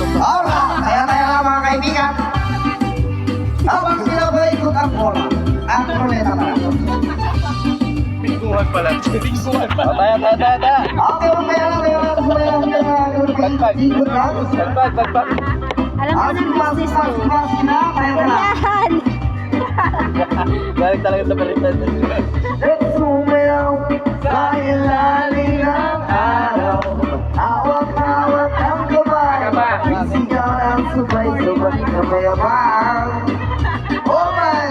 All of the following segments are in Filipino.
Kaya mga kaibigan, habang sinabalikot ang bola, ang ruleta pala. Pingguhan pala. Pingguhan pala. Taya. Okay, mamaya lang kayo natin Bagpag. Alam ko na business ko. Yan! Galing talaga sa palitan. Let's sumayaw sa ilalim ng araw. Hawak-hawak ang kamay, isigaw ng sabay-sabay kapayapaan. Oh man!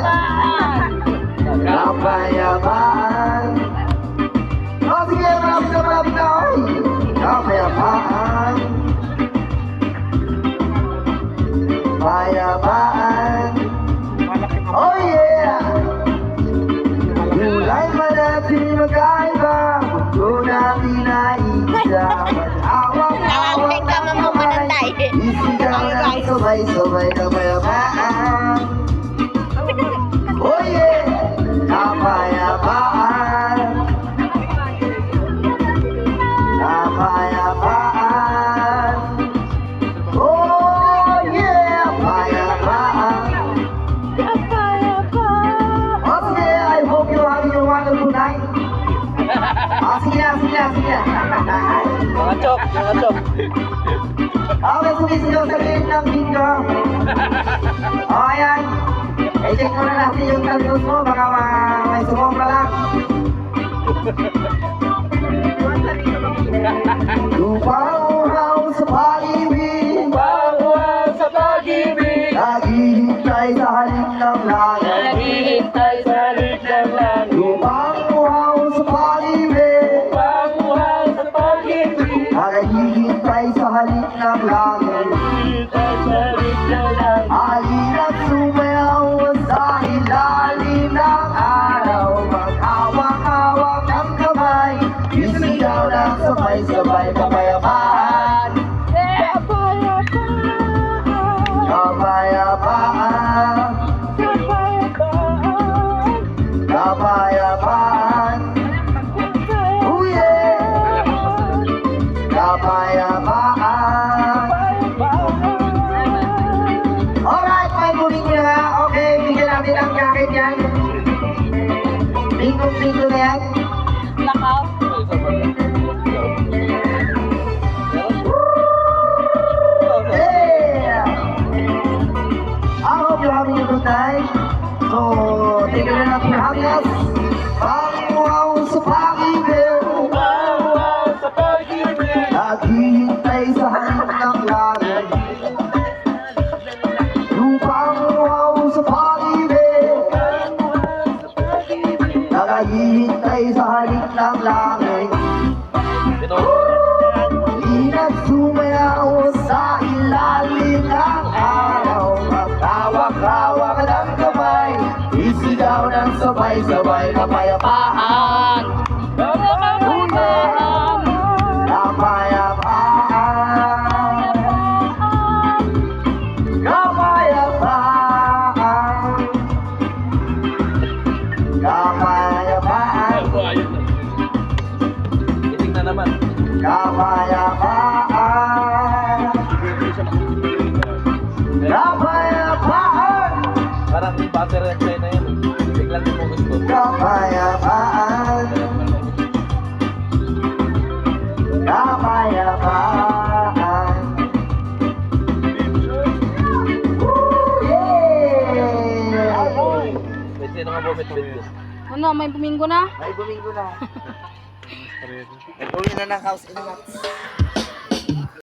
Kapayapaan. Oh sige, malapit na. Kapayapaan. Kapayapaan. Oh yeah! Kulay man natin magkaiba, mundo natin ay isa. Hawak-hawak ang kamay, isigaw ng sabay-sabay kapayapaan. Oh yeah! Kapayapaan. Kapayapaan. Oh yeah! Kapayapaan. Okay, I hope you're having a wonderful night. Sige na. Mga chok. Okay, sumisigaw sa liit ng bingo. O, ayan. I-check muna natin yung talbos mo. Baka may sumobra lang. Lupaw sa pag-ibig, Sa pag-ibig. naghihintay sa halik ng langit. Naghihintay sa halik ng langit. Lupaw sa pag-ibig, Panguhan sa pag-ibig. naghihintay sa halik ng langit. Naghihintay sa halik ng langit. Halina't sumayaw sa ilalim ng araw. Maghawak-hawak ang kamay, isigaw ng sabay-sabay kapayapaan. Kapayapaan. Kapayapaan. Oh yeah! Kapayapaan. Alright, may buling nyo na. Okay, bigyan natin ang jacket yan. Bingo na yan. Yeah! I hope you're having a good time. So, thank you very much for having us. Panguhaw sa pag-ibig, Panguhan sa pag-ibig. naghihintay sa halik ng langit. Lupanguhaw sa pag-ibig, naghihintay sa halik ng langit. Ina't sumayaw sa ilalim ng araw. Maghawak-hawak ng kamay, isigaw ng sabay-sabay kapayapaan. Kapayapaan. Kapayapaan. Kapayapaan. Iting na naman. Kapayapaan. Kapayapaan. Parang butter and China yan. Biglang di mo gusto. Kapayapaan. Kapayapaan. Yeah! Pwede na nga bumit-bit. Ano, may bumingo na? May bumingo na. Uwi na ng house in nuts.